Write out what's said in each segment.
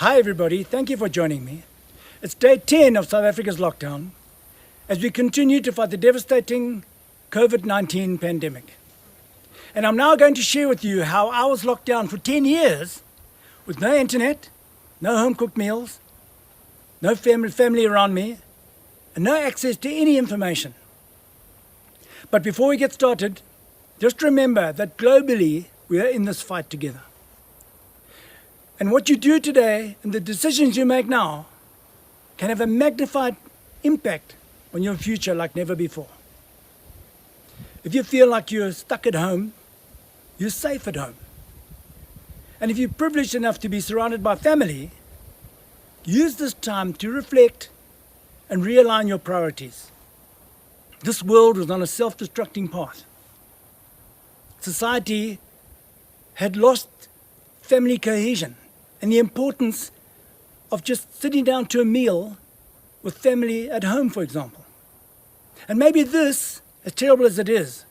Hi everybody, thank you for joining me. It's day 10 of South Africa's lockdown as we continue to fight the devastating COVID-19 pandemic. And I'm now going to share with you how I was locked down for 10 years with no internet, no home-cooked meals, no family around me, and no access to any information. But before we get started, just remember that globally we are in this fight together. And what you do today and the decisions you make now can have a magnified impact on your future like never before. If you feel like you're stuck at home, you're safe at home. And if you're privileged enough to be surrounded by family, use this time to reflect and realign your priorities. This world was on a self-destructing path. Society had lost family cohesion and the importance of just sitting down to a meal with family at home, for example. And maybe this, as terrible as it is,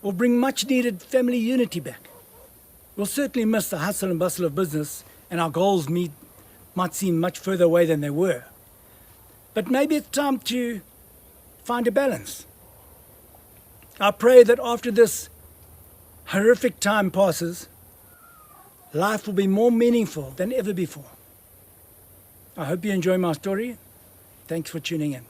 will bring much needed family unity back. We'll certainly miss the hustle and bustle of business, and our goals might seem much further away than they were. But maybe it's time to find a balance. I pray that after this horrific time passes, life will be more meaningful than ever before. I hope you enjoy my story. Thanks for tuning in.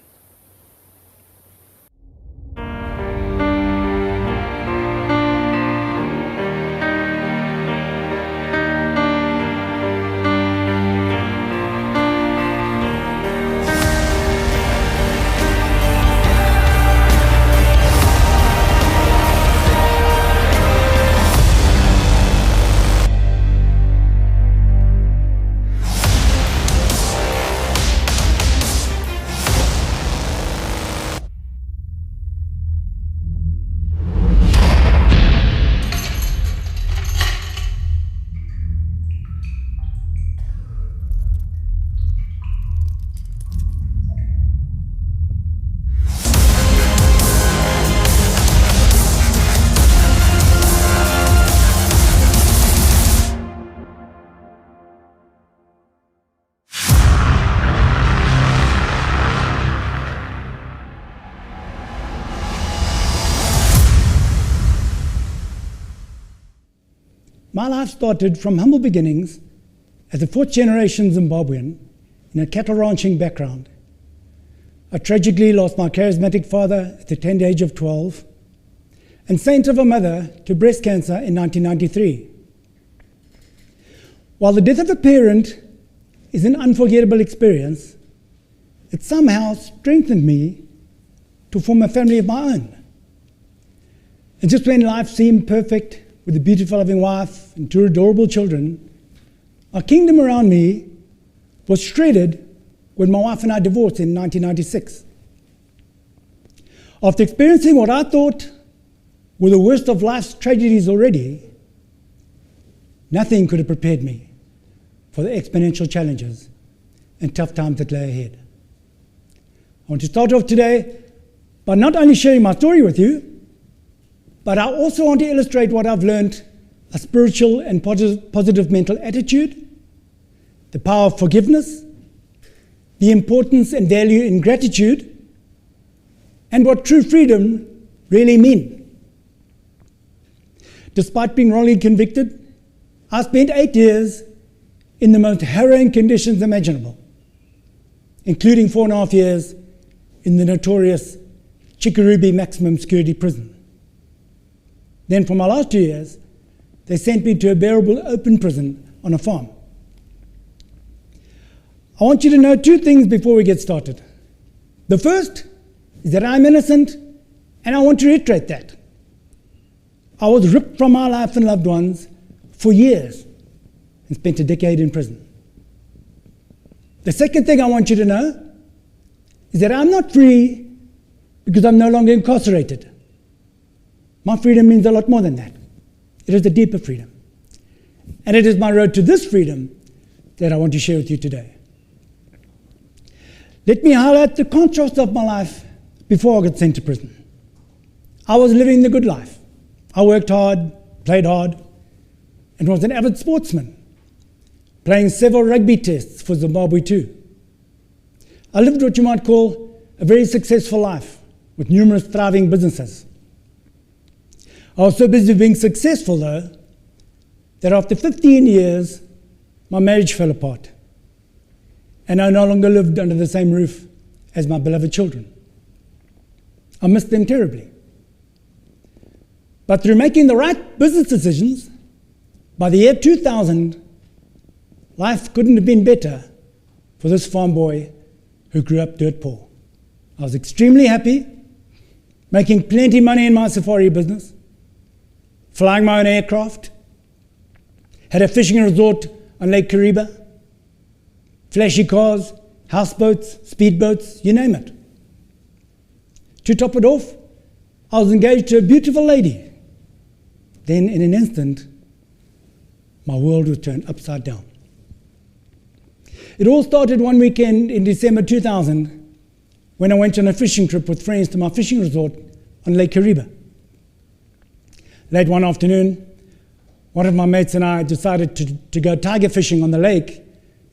My life started from humble beginnings as a fourth-generation Zimbabwean in a cattle ranching background. I tragically lost my charismatic father at the tender age of 12 and saint of a mother to breast cancer in 1993. While the death of a parent is an unforgettable experience, it somehow strengthened me to form a family of my own. And just when life seemed perfect, with a beautiful loving wife and two adorable children, our kingdom around me was shredded when my wife and I divorced in 1996. After experiencing what I thought were the worst of life's tragedies already, nothing could have prepared me for the exponential challenges and tough times that lay ahead. I want to start off today by not only sharing my story with you, but I also want to illustrate what I've learned: a spiritual and positive mental attitude, the power of forgiveness, the importance and value in gratitude, and what true freedom really means. Despite being wrongly convicted, I spent 8 years in the most harrowing conditions imaginable, including 4.5 years in the notorious Chikurubi maximum security prison. Then for my last 2 years, they sent me to a bearable open prison on a farm. I want you to know two things before we get started. The first is that I'm innocent, and I want to reiterate that. I was ripped from my life and loved ones for years and spent a decade in prison. The second thing I want you to know is that I'm not free because I'm no longer incarcerated. My freedom means a lot more than that. It is a deeper freedom. And it is my road to this freedom that I want to share with you today. Let me highlight the contrast of my life before I got sent to prison. I was living the good life. I worked hard, played hard, and was an avid sportsman. playing several rugby tests for Zimbabwe too. I lived what you might call a very successful life with numerous thriving businesses. I was so busy being successful, though, that after 15 years, my marriage fell apart, and I no longer lived under the same roof as my beloved children. I missed them terribly. But through making the right business decisions, by the year 2000, life couldn't have been better for this farm boy who grew up dirt poor. I was extremely happy, making plenty of money in my safari business, flying my own aircraft, had a fishing resort on Lake Kariba, flashy cars, houseboats, speedboats, you name it. To top it off, I was engaged to a beautiful lady. Then, in an instant, my world was turned upside down. It all started one weekend in December 2000 when I went on a fishing trip with friends to my fishing resort on Lake Kariba. Late one afternoon, one of my mates and I decided to go tiger fishing on the lake,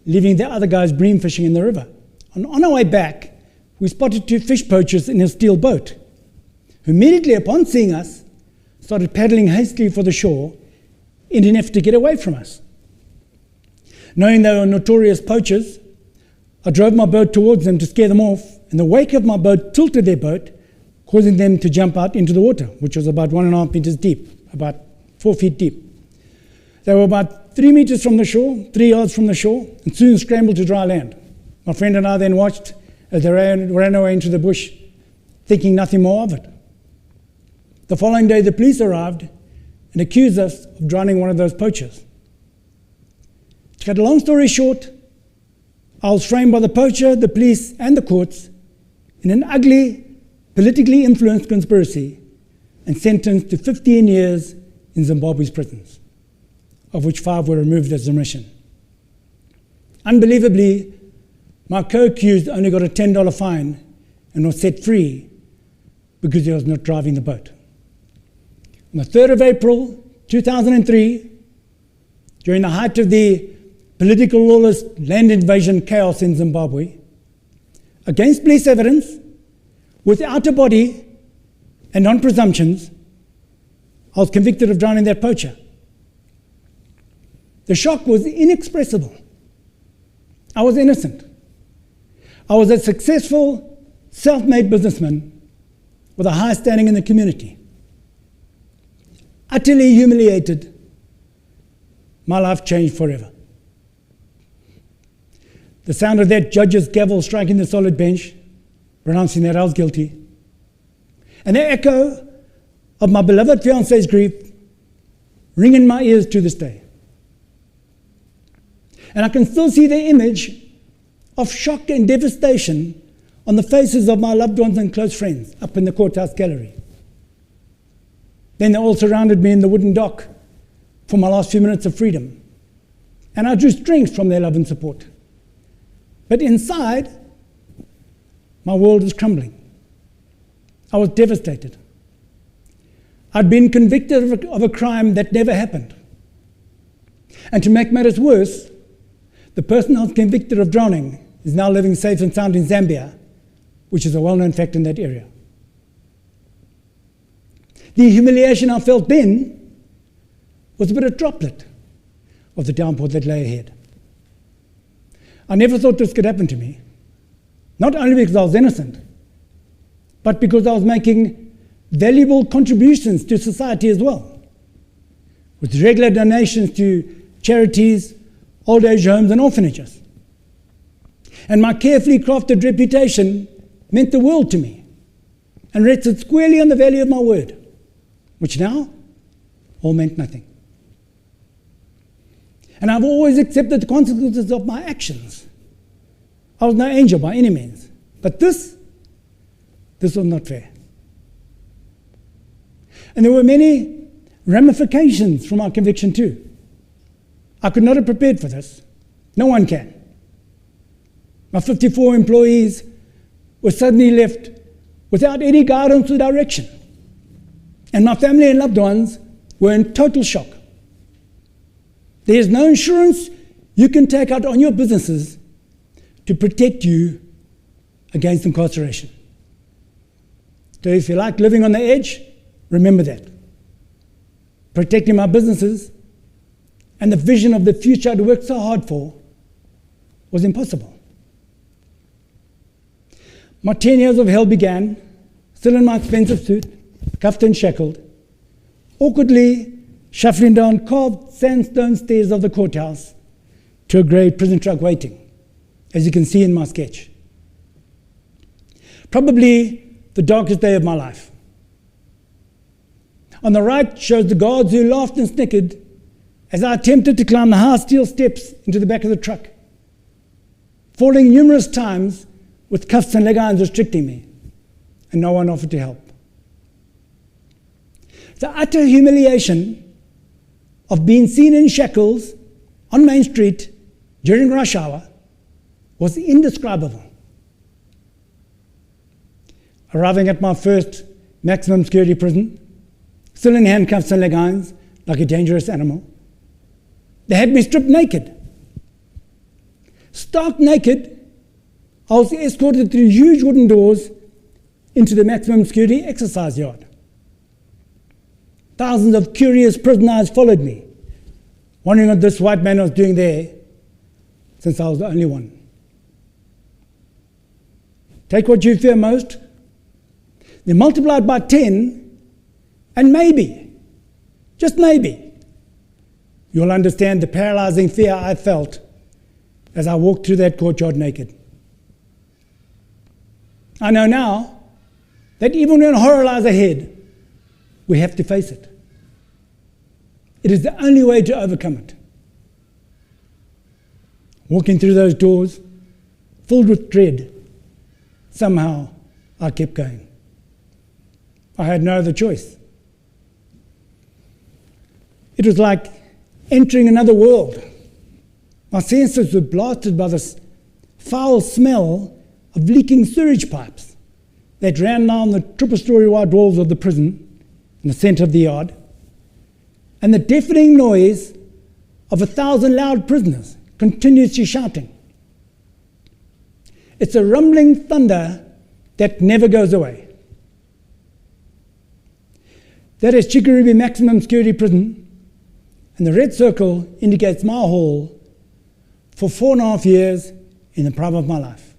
leaving the other guys bream fishing in the river. On our way back, we spotted two fish poachers in a steel boat, who immediately upon seeing us started paddling hastily for the shore in an effort to get away from us. Knowing they were notorious poachers, I drove my boat towards them to scare them off, and the wake of my boat tilted their boat, causing them to jump out into the water, which was about 1.5 meters deep, about 4 feet deep. They were about 3 meters from the shore, 3 yards from the shore, and soon scrambled to dry land. My friend and I then watched as they ran away into the bush, thinking nothing more of it. The following day, the police arrived and accused us of drowning one of those poachers. To cut a long story short, I was framed by the poacher, the police, and the courts in an ugly, politically influenced conspiracy and sentenced to 15 years in Zimbabwe's prisons, of which 5 were removed as remission. Unbelievably, my co-accused only got a $10 fine and was set free because he was not driving the boat. On the 3rd of April 2003, during the height of the political lawless land invasion chaos in Zimbabwe, against police evidence, without a body and on presumptions, I was convicted of drowning that poacher. The shock was inexpressible. I was innocent. I was a successful, self-made businessman with a high standing in the community. Utterly humiliated, my life changed forever. The sound of that judge's gavel striking the solid bench, pronouncing that I was guilty, and the echo of my beloved fiancé's grief ring in my ears to this day. And I can still see the image of shock and devastation on the faces of my loved ones and close friends up in the courthouse gallery. Then they all surrounded me in the wooden dock for my last few minutes of freedom, and I drew strength from their love and support. But inside, my world was crumbling. I was devastated. I'd been convicted of a crime that never happened. And to make matters worse, the person I was convicted of drowning is now living safe and sound in Zambia, which is a well-known fact in that area. The humiliation I felt then was but a droplet of the downpour that lay ahead. I never thought this could happen to me, not only because I was innocent, but because I was making valuable contributions to society as well, with regular donations to charities, old age homes, and orphanages. And my carefully crafted reputation meant the world to me and rested squarely on the value of my word, which now all meant nothing. And I've always accepted the consequences of my actions. I was no angel by any means, but this was not fair. And there were many ramifications from our conviction too. I could not have prepared for this. No one can. My 54 employees were suddenly left without any guidance or direction. And my family and loved ones were in total shock. There is no insurance you can take out on your businesses to protect you against incarceration. So if you like living on the edge, remember that. Protecting my businesses and the vision of the future I'd worked so hard for was impossible. My 10 years of hell began, still in my expensive suit, cuffed and shackled, awkwardly shuffling down carved sandstone stairs of the courthouse to a grey prison truck waiting, as you can see in my sketch. Probably the darkest day of my life. On the right shows the guards who laughed and snickered as I attempted to climb the high steel steps into the back of the truck, falling numerous times with cuffs and leg irons restricting me, and no one offered to help. The utter humiliation of being seen in shackles on Main Street during rush hour was indescribable. Arriving at my first maximum security prison, still in handcuffs and leg irons like a dangerous animal, they had me stripped naked. Stark naked, I was escorted through huge wooden doors into the maximum security exercise yard. Thousands of curious prison eyes followed me, wondering what this white man was doing there, since I was the only one. Take what you fear most, then multiply it by 10, and maybe, just maybe, you'll understand the paralyzing fear I felt as I walked through that courtyard naked. I know now that even when horror lies ahead, we have to face it. It is the only way to overcome it. Walking through those doors, filled with dread, somehow I kept going. I had no other choice. It was like entering another world. My senses were blasted by this foul smell of leaking sewage pipes that ran down the triple-story wide walls of the prison in the center of the yard, and the deafening noise of 1,000 loud prisoners continuously shouting. It's a rumbling thunder that never goes away. That is Chikurubi Maximum Security Prison, and the red circle indicates my hall for 4.5 years in the prime of my life.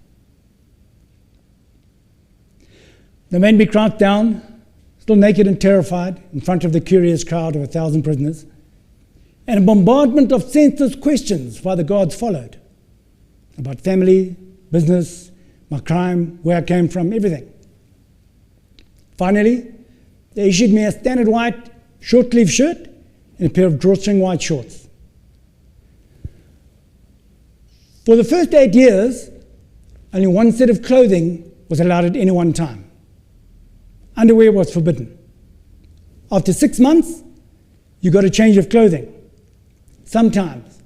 They made me crouch down, still naked and terrified, in front of the curious crowd of 1,000 prisoners, and a bombardment of senseless questions while the guards followed, about family, business, my crime, where I came from, everything. Finally, they issued me a standard white short-sleeved shirt and a pair of drawstring white shorts. For the first 8 years, only one set of clothing was allowed at any one time. Underwear was forbidden. After 6 months, you got a change of clothing. Sometimes.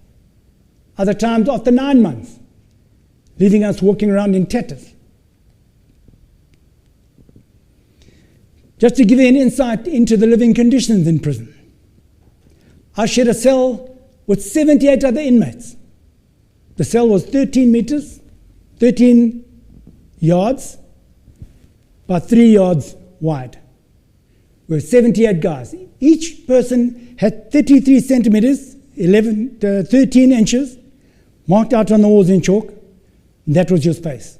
Other times after 9 months, leaving us walking around in tatters. Just to give you an insight into the living conditions in prison, I shared a cell with 78 other inmates. The cell was 13 meters, 13 yards by 3 yards wide. We were 78 guys. Each person had 33 centimeters, 13 inches, marked out on the walls in chalk, and that was your space.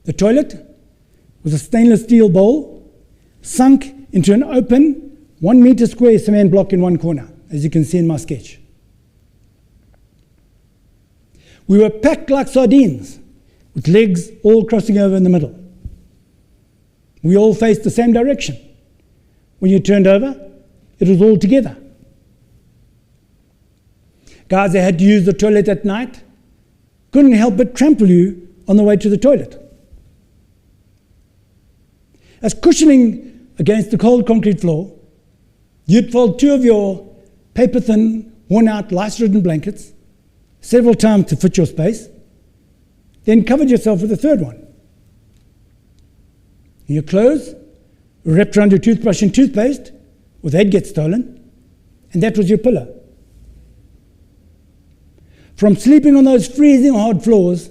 The toilet was a stainless steel bowl sunk into an open 1 meter square cement block in one corner, as you can see in my sketch. We were packed like sardines, with legs all crossing over in the middle. We all faced the same direction. When you turned over, it was all together. Guys that had to use the toilet at night couldn't help but trample you on the way to the toilet. As cushioning against the cold concrete floor, you'd fold 2 of your paper-thin, worn-out, lice-ridden blankets several times to fit your space, then covered yourself with a third one. Your clothes were wrapped around your toothbrush and toothpaste, or they'd get stolen, and that was your pillow. From sleeping on those freezing hard floors,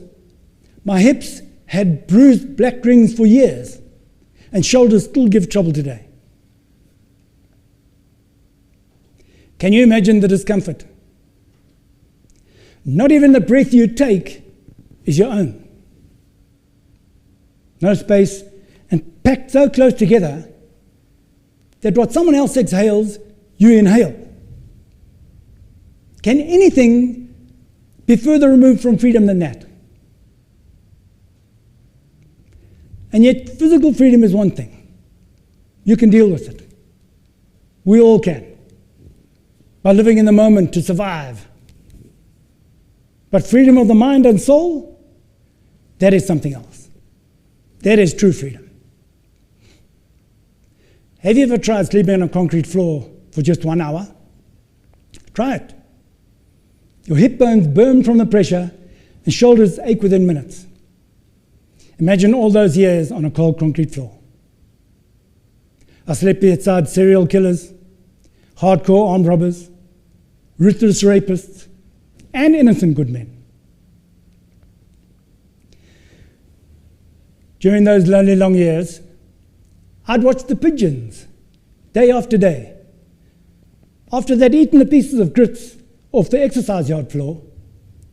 my hips had bruised black rings for years, and shoulders still give trouble today. Can you imagine the discomfort? Not even the breath you take is your own. No space, and packed so close together that what someone else exhales, you inhale. Can anything be further removed from freedom than that? And yet, physical freedom is one thing. You can deal with it. We all can. By living in the moment to survive. But freedom of the mind and soul, that is something else. That is true freedom. Have you ever tried sleeping on a concrete floor for just 1 hour? Try it. Your hip bones burn from the pressure and shoulders ache within minutes. Imagine all those years on a cold concrete floor. I slept beside serial killers, hardcore armed robbers, ruthless rapists, and innocent good men. During those lonely long years, I'd watch the pigeons day after day. After they'd eaten the pieces of grits off the exercise yard floor,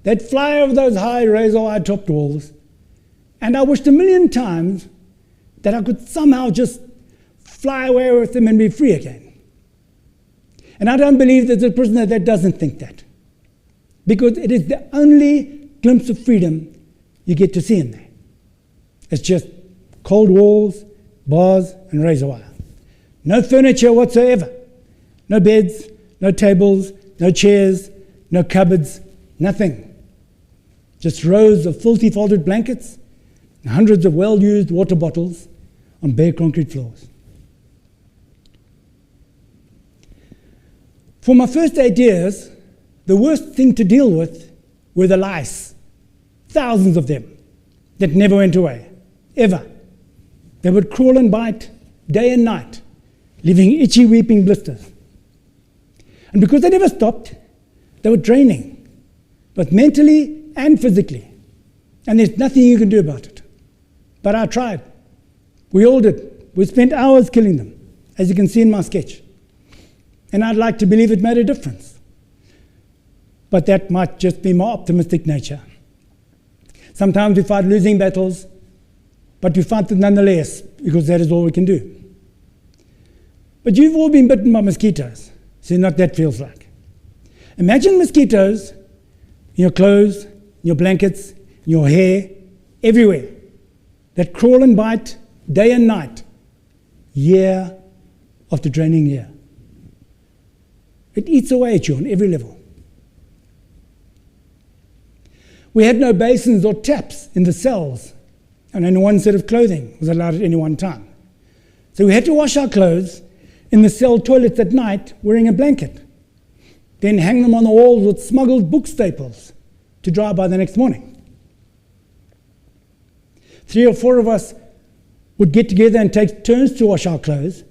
they'd fly over those high razor-wire topped walls, and I wished 1,000,000 times that I could somehow just fly away with them and be free again. And I don't believe there's a prisoner that doesn't think that, because it is the only glimpse of freedom you get to see in there. It's just cold walls, bars, and razor wire. No furniture whatsoever. No beds, no tables, no chairs, no cupboards, nothing. Just rows of filthy folded blankets and hundreds of well-used water bottles on bare concrete floors. For my first 8 years, the worst thing to deal with were the lice. Thousands of them that never went away, ever. They would crawl and bite day and night, leaving itchy, weeping blisters. And because they never stopped, they were draining, both mentally and physically. And there's nothing you can do about it. But I tried. We all did. We spent hours killing them, as you can see in my sketch. And I'd like to believe it made a difference. But that might just be my optimistic nature. Sometimes we fight losing battles, but we fight them nonetheless, because that is all we can do. But you've all been bitten by mosquitoes, so you know what that feels like. Imagine mosquitoes in your clothes, in your blankets, in your hair, everywhere, that crawl and bite day and night, year after draining year. It eats away at you on every level. We had no basins or taps in the cells, and only one set of clothing was allowed at any one time. So we had to wash our clothes in the cell toilets at night wearing a blanket, then hang them on the walls with smuggled book staples to dry by the next morning. 3 or 4 of us would get together and take turns to wash our clothes,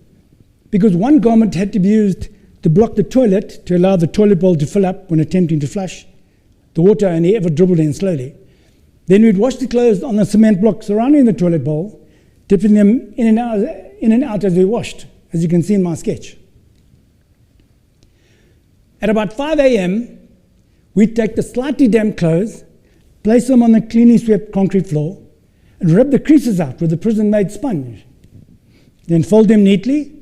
because one garment had to be used to block the toilet to allow the toilet bowl to fill up when attempting to flush. The water only ever dribbled in slowly. Then we'd wash the clothes on the cement block surrounding the toilet bowl, dipping them in and out as we washed, as you can see in my sketch. At about 5 a.m., we'd take the slightly damp clothes, place them on the cleanly swept concrete floor, and rub the creases out with a prison-made sponge. Then fold them neatly,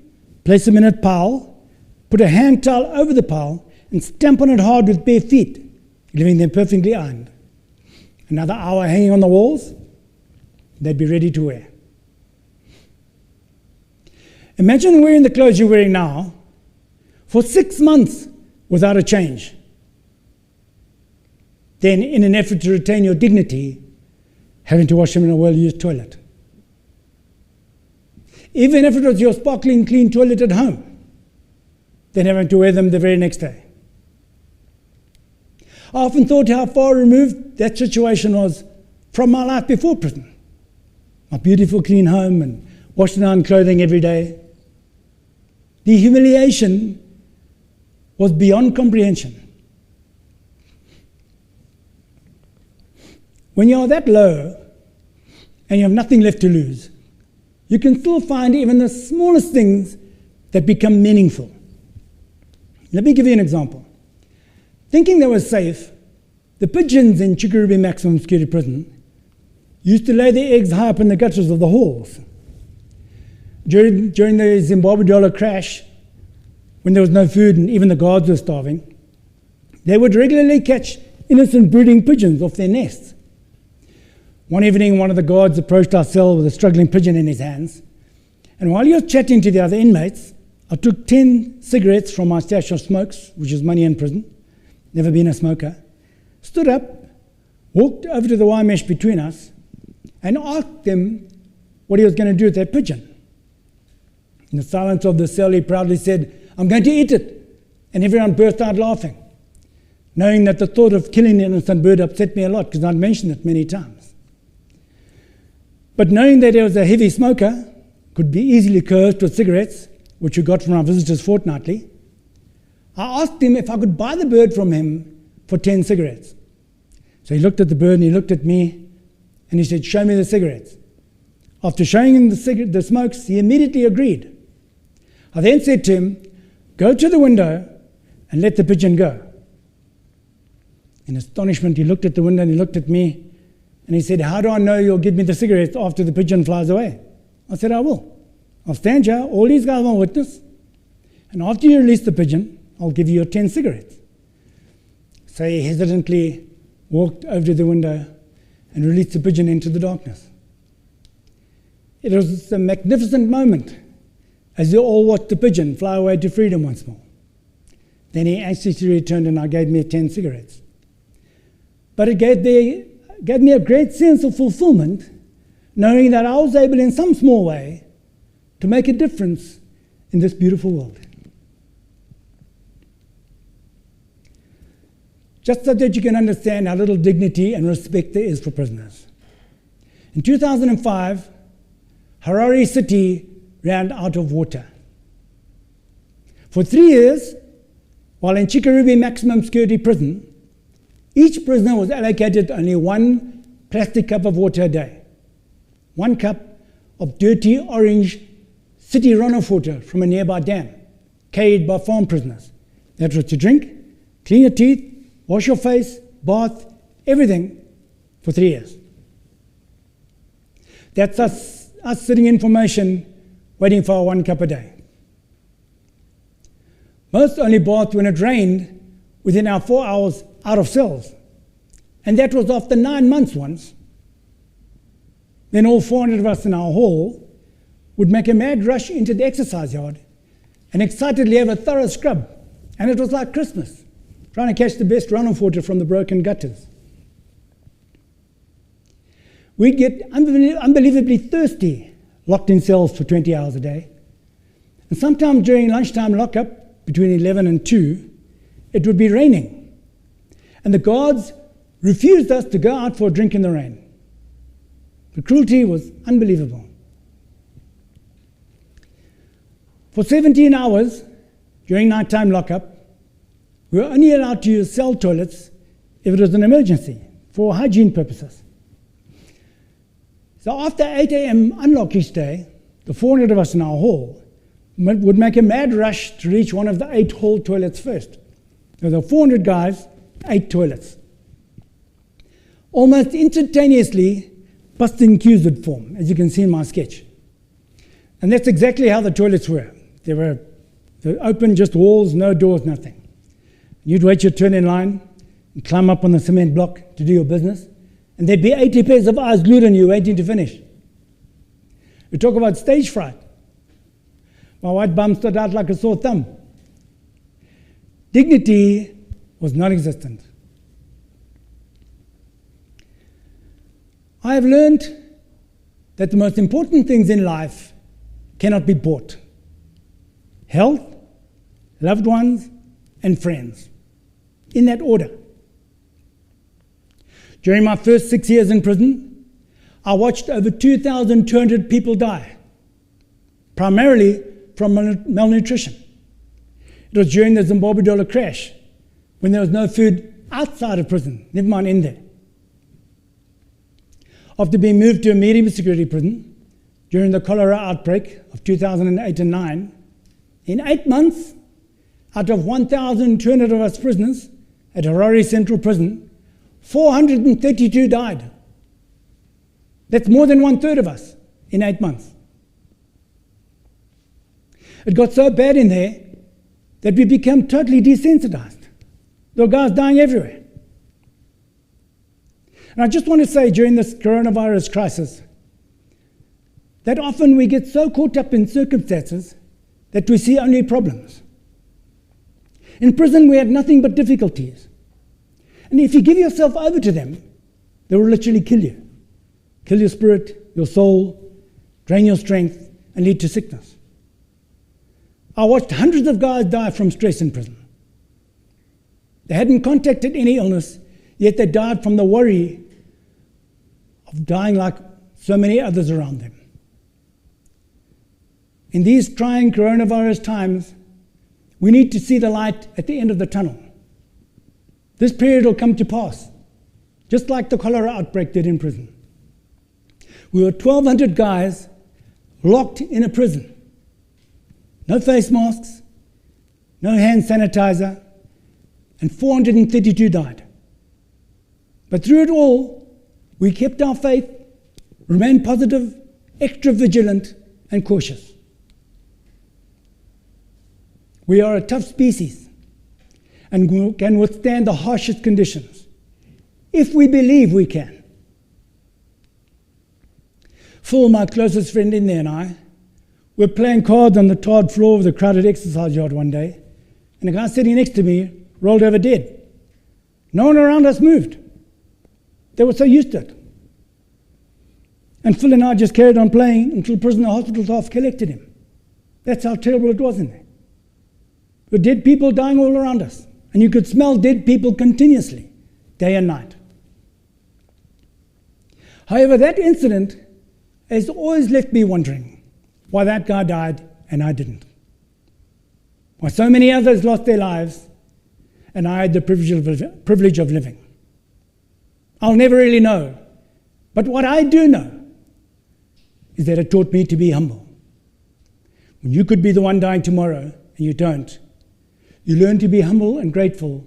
place them in a pile, put a hand towel over the pile, and stamp on it hard with bare feet, leaving them perfectly ironed. Another hour hanging on the walls, they'd be ready to wear. Imagine wearing the clothes you're wearing now for 6 months without a change. Then, in an effort to retain your dignity, having to wash them in a well-used toilet. Even if it was your sparkling clean toilet at home, then having to wear them the very next day. I often thought how far removed that situation was from my life before prison. My beautiful clean home and washed down clothing every day. The humiliation was beyond comprehension. when you are that low and you have nothing left to lose, you can still find even the smallest things that become meaningful. Let me give you an example. Thinking they were safe, the pigeons in Chikurubi Maximum Security Prison used to lay their eggs high up in the gutters of the halls. During the Zimbabwe dollar crash, when there was no food and even the guards were starving, they would regularly catch innocent brooding pigeons off their nests. One evening, one of the guards approached our cell with a struggling pigeon in his hands, and while he was chatting to the other inmates, I took 10 cigarettes from my stash of smokes, which is money in prison, never been a smoker, stood up, walked over to the wire mesh between us, and asked them what he was going to do with that pigeon. In the silence of the cell, he proudly said, "I'm going to eat it," and everyone burst out laughing, knowing that the thought of killing an innocent bird upset me a lot because I'd mentioned it many times. But knowing that he was a heavy smoker, could be easily coerced with cigarettes, which we got from our visitors fortnightly, I asked him if I could buy the bird from him for 10 cigarettes. So he looked at the bird and he looked at me and he said, "Show me the cigarettes." After showing him the smokes, he immediately agreed. I then said to him, "Go to the window and let the pigeon go." In astonishment, he looked at the window and he looked at me and he said, "How do I know you'll give me the cigarettes after the pigeon flies away?" I said, "I will. I'll stand here, all these guys will witness, and after you release the pigeon, I'll give you your 10 cigarettes. So he hesitantly walked over to the window and released the pigeon into the darkness. It was a magnificent moment as they all watched the pigeon fly away to freedom once more. Then he anxiously returned and I gave me 10 cigarettes. But it gave me a great sense of fulfillment, knowing that I was able in some small way to make a difference in this beautiful world. Just so that you can understand how little dignity and respect there is for prisoners. In 2005, Harare city ran out of water. For 3 years, while in Chikurubi Maximum Security Prison, each prisoner was allocated only 1 plastic cup of water a day. 1 cup of dirty orange city runoff water from a nearby dam, carried by farm prisoners. That was to drink, clean your teeth, wash your face, bath, everything for 3 years. That's us sitting in formation, waiting for our 1 cup a day. Most only bathed when it rained within our 4 hours out of cells. And that was after 9 months once. Then all 400 of us in our hall would make a mad rush into the exercise yard and excitedly have a thorough scrub. And it was like Christmas, trying to catch the best runoff water from the broken gutters. We'd get unbelievably thirsty, locked in cells for 20 hours a day. And sometimes during lunchtime lockup, between 11 and 2, it would be raining. And the guards refused us to go out for a drink in the rain. The cruelty was unbelievable. For 17 hours during nighttime lockup, we were only allowed to use cell toilets if it was an emergency for hygiene purposes. So after 8 a.m. unlock each day, the 400 of us in our hall would make a mad rush to reach one of the 8 hall toilets first. There were 400 guys, 8 toilets. Almost instantaneously, busting queues would form, as you can see in my sketch. And that's exactly how the toilets were. They were open, just walls, no doors, nothing. You'd wait your turn in line and climb up on the cement block to do your business, and there'd be 80 pairs of eyes glued on you waiting to finish. We talk about stage fright. My white bum stood out like a sore thumb. Dignity was non-existent. I have learned that the most important things in life cannot be bought. Health, loved ones, and friends. In that order. During my first 6 years in prison, I watched over 2,200 people die, primarily from malnutrition. It was during the Zimbabwe dollar crash, when there was no food outside of prison, never mind in there. after being moved to a medium security prison during the cholera outbreak of 2008 and 9, in 8 months, out of 1,200 of us prisoners at Harare Central Prison, 432 died. That's more than 1/3 of us in 8 months. It got so bad in there that we became totally desensitized. There were guys dying everywhere. And I just want to say during this coronavirus crisis that often we get so caught up in circumstances that we see only problems. In prison, we had nothing but difficulties. And if you give yourself over to them, they will literally kill you. Kill your spirit, your soul, drain your strength, and lead to sickness. I watched hundreds of guys die from stress in prison. They hadn't contracted any illness, yet they died from the worry of dying like so many others around them. In these trying coronavirus times, we need to see the light at the end of the tunnel. This period will come to pass, just like the cholera outbreak did in prison. We were 1,200 guys locked in a prison. No face masks, no hand sanitizer, and 432 died. But through it all, we kept our faith, remained positive, extra vigilant, and cautious. We are a tough species and can withstand the harshest conditions, if we believe we can. Phil, my closest friend in there, and I were playing cards on the tarred floor of the crowded exercise yard one day, and a guy sitting next to me rolled over dead. No one around us moved. They were so used to it. And Phil and I just carried on playing until prison and hospital staff collected him. That's how terrible it was in there. There were dead people dying all around us, and you could smell dead people continuously, day and night. However, that incident has always left me wondering why that guy died and I didn't. Why so many others lost their lives and I had the privilege of living. I'll never really know, but what I do know is that it taught me to be humble. When you could be the one dying tomorrow and you don't, you learn to be humble and grateful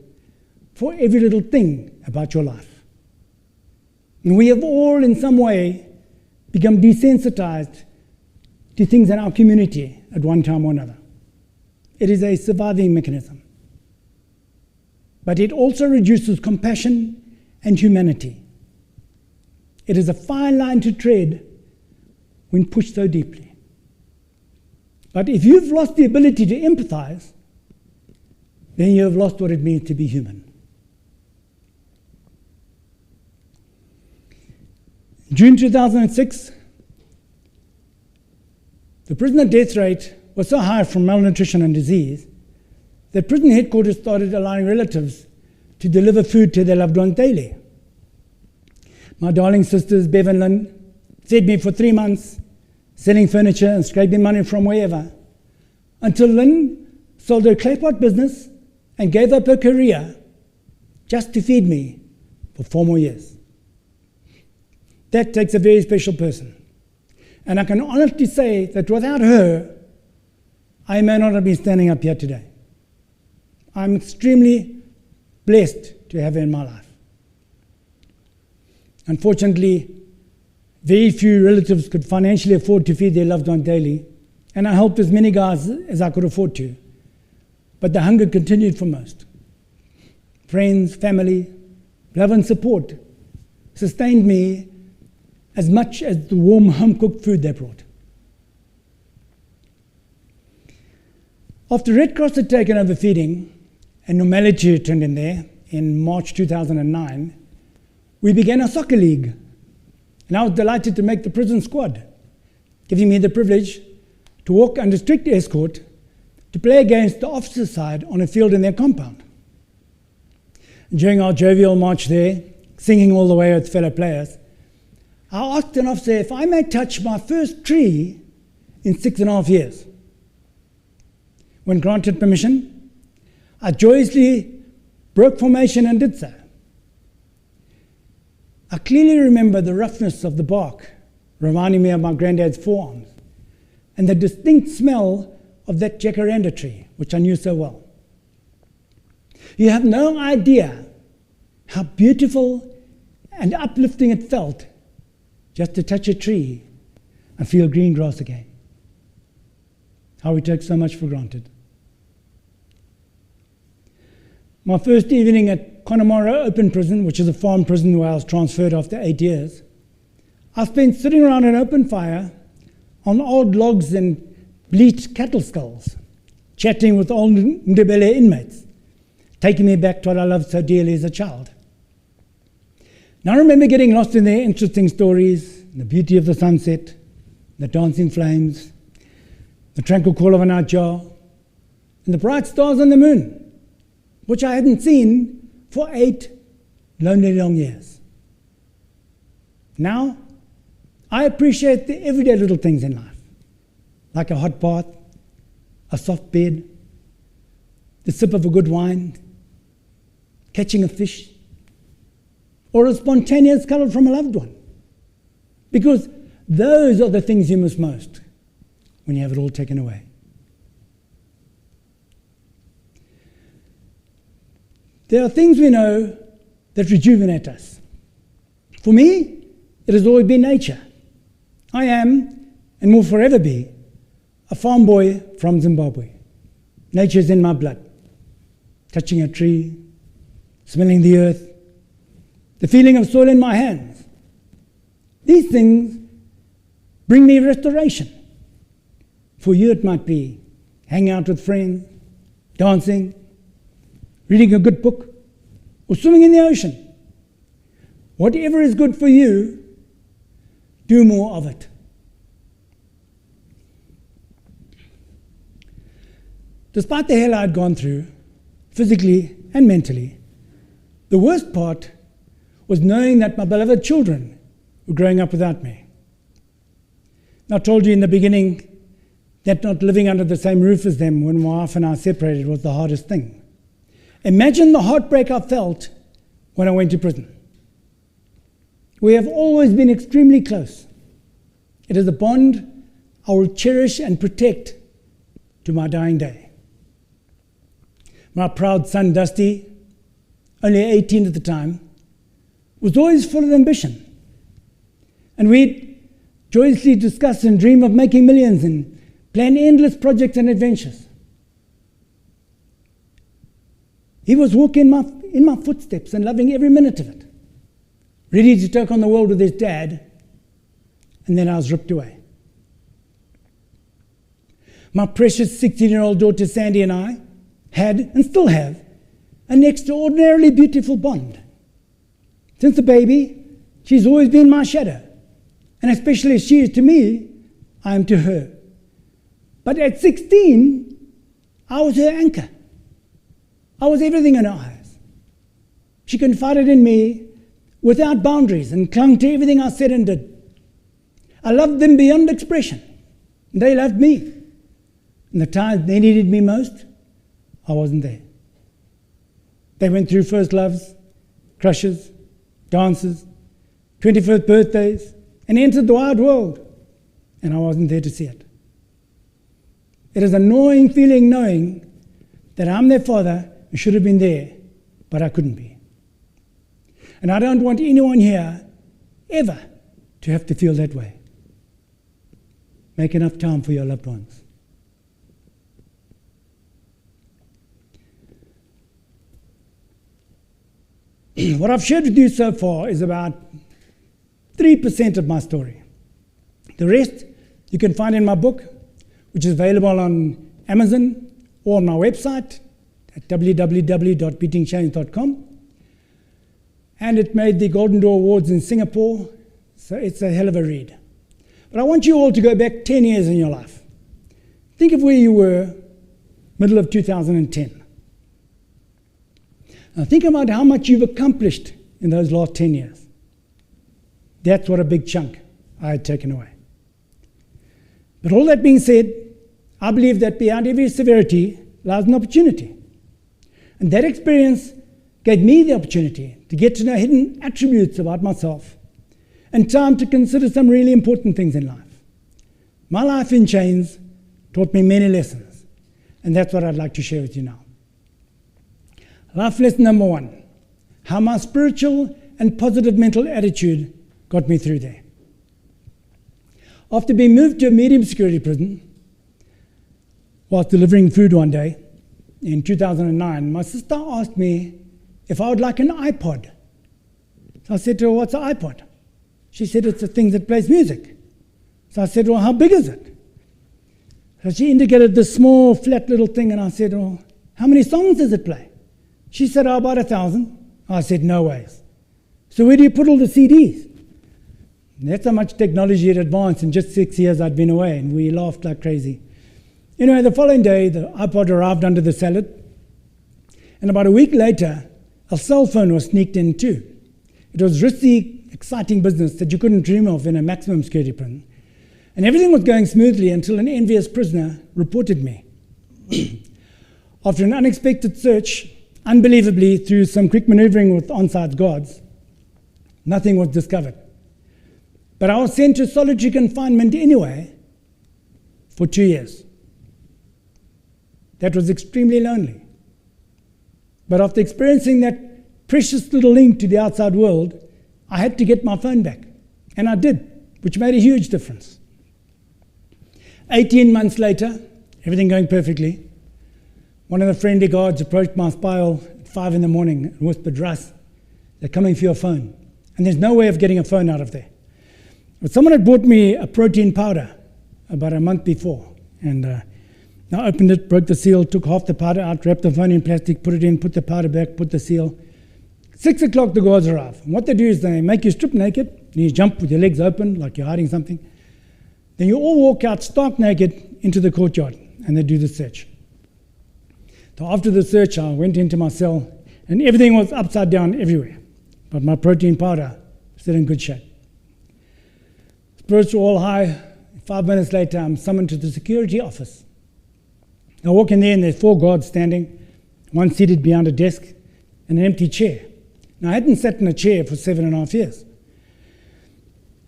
for every little thing about your life. And we have all in some way become desensitized to things in our community at one time or another. It is a surviving mechanism. But it also reduces compassion and humanity. It is a fine line to tread when pushed so deeply. But if you've lost the ability to empathize, then you have lost what it means to be human. In June 2006, the prisoner death rate was so high from malnutrition and disease that prison headquarters started allowing relatives to deliver food to their loved ones daily. My darling sisters, Bev and Lynn, fed me for 3 months, selling furniture and scraping money from wherever, until Lynn sold her clay pot business and gave up her career just to feed me for 4 more years. That takes a very special person. And I can honestly say that without her, I may not have been standing up here today. I'm extremely blessed to have her in my life. Unfortunately, very few relatives could financially afford to feed their loved one daily, and I helped as many guys as I could afford to. But the hunger continued for most. Friends, family, love and support sustained me as much as the warm home-cooked food they brought. After Red Cross had taken over feeding and normality returned in there in March 2009, we began a soccer league. And I was delighted to make the prison squad, giving me the privilege to walk under strict escort to play against the officers' side on a field in their compound. And during our jovial march there, singing all the way with fellow players, I asked an officer if I may touch my first tree in 6.5 years. When granted permission, I joyously broke formation and did so. I clearly remember the roughness of the bark, reminding me of my granddad's forearms, and the distinct smell of that jacaranda tree, which I knew so well. You have no idea how beautiful and uplifting it felt just to touch a tree and feel green grass again. How we take so much for granted. My first evening at Connemara Open Prison, which is a farm prison where I was transferred after 8 years, I spent sitting around an open fire on old logs and bleached cattle skulls, chatting with old Ndebele inmates, taking me back to what I loved so dearly as a child. Now I remember getting lost in their interesting stories, the beauty of the sunset, the dancing flames, the tranquil call of a nightjar, and the bright stars on the moon, which I hadn't seen for 8 lonely long years. Now, I appreciate the everyday little things in life, like a hot bath, a soft bed, the sip of a good wine, catching a fish, or a spontaneous cuddle from a loved one. Because those are the things you miss most when you have it all taken away. There are things we know that rejuvenate us. For me, it has always been nature. I am, and will forever be, a farm boy from Zimbabwe. Nature is in my blood. Touching a tree, smelling the earth, the feeling of soil in my hands. These things bring me restoration. For you it might be hanging out with friends, dancing, reading a good book, or swimming in the ocean. Whatever is good for you, do more of it. Despite the hell I'd gone through, physically and mentally, the worst part was knowing that my beloved children were growing up without me. I told you in the beginning that not living under the same roof as them when my wife and I separated was the hardest thing. Imagine the heartbreak I felt when I went to prison. We have always been extremely close. It is a bond I will cherish and protect to my dying day. My proud son, Dusty, only 18 at the time, was always full of ambition. And we'd joyously discuss and dream of making millions and plan endless projects and adventures. He was walking in my footsteps and loving every minute of it, ready to take on the world with his dad, and then I was ripped away. My precious 16-year-old daughter Sandy and I had, and still have, an extraordinarily beautiful bond. Since a baby, she's always been my shadow, and especially as she is to me, I am to her. But at 16, I was her anchor. I was everything in her eyes. She confided in me without boundaries and clung to everything I said and did. I loved them beyond expression. They loved me. And the times they needed me most, I wasn't there. They went through first loves, crushes, dances, 21st birthdays, and entered the wide world, and I wasn't there to see it. It is an annoying feeling knowing that I'm their father and should have been there, but I couldn't be. And I don't want anyone here ever to have to feel that way. Make enough time for your loved ones. What I've shared with you so far is about 3% of my story. The rest you can find in my book, which is available on Amazon or on my website at www.beatingchains.com. And it made the Golden Door Awards in Singapore, so it's a hell of a read. But I want you all to go back 10 years in your life. Think of where you were middle of 2010. Now think about how much you've accomplished in those last 10 years. That's what a big chunk I had taken away. But all that being said, I believe that behind every severity lies an opportunity. And that experience gave me the opportunity to get to know hidden attributes about myself and time to consider some really important things in life. My life in chains taught me many lessons, and that's what I'd like to share with you now. Life lesson number 1, how my spiritual and positive mental attitude got me through there. After being moved to a medium security prison, whilst delivering food one day in 2009, my sister asked me if I would like an iPod. So I said to her, "What's an iPod?" She said, "It's a thing that plays music." So I said, "Well, how big is it?" So she indicated this small, flat little thing, and I said, "Well, how many songs does it play?" She said, "Oh, about 1,000. I said, "No ways." "So where do you put all the CDs?" And that's how much technology had advanced. In just 6 years I'd been away, and we laughed like crazy. Anyway, the following day, the iPod arrived under the salad, and about a week later, a cell phone was sneaked in too. It was risky, exciting business that you couldn't dream of in a maximum security prison. And everything was going smoothly until an envious prisoner reported me. After an unexpected search, unbelievably through some quick maneuvering with on-site guards, nothing was discovered. But I was sent to solitary confinement anyway for 2 years. That was extremely lonely. But after experiencing that precious little link to the outside world, I had to get my phone back. And I did, which made a huge difference. 18 months later, everything going perfectly, one of the friendly guards approached my spile at 5 in the morning and whispered, "Russ, they're coming for your phone." And there's no way of getting a phone out of there. But someone had bought me a protein powder about a month before. And I opened it, broke the seal, took half the powder out, wrapped the phone in plastic, put it in, put the powder back, put the seal. 6 o'clock, the guards arrive. And what they do is they make you strip naked, and you jump with your legs open like you're hiding something. Then you all walk out stark naked into the courtyard, and they do the search. So after the search, I went into my cell, and everything was upside down everywhere. But my protein powder still in good shape. Spirits were all high. 5 minutes later, I'm summoned to the security office. I walk in there, and there's 4 guards standing, one seated behind a desk, and an empty chair. Now, I hadn't sat in a chair for 7.5 years.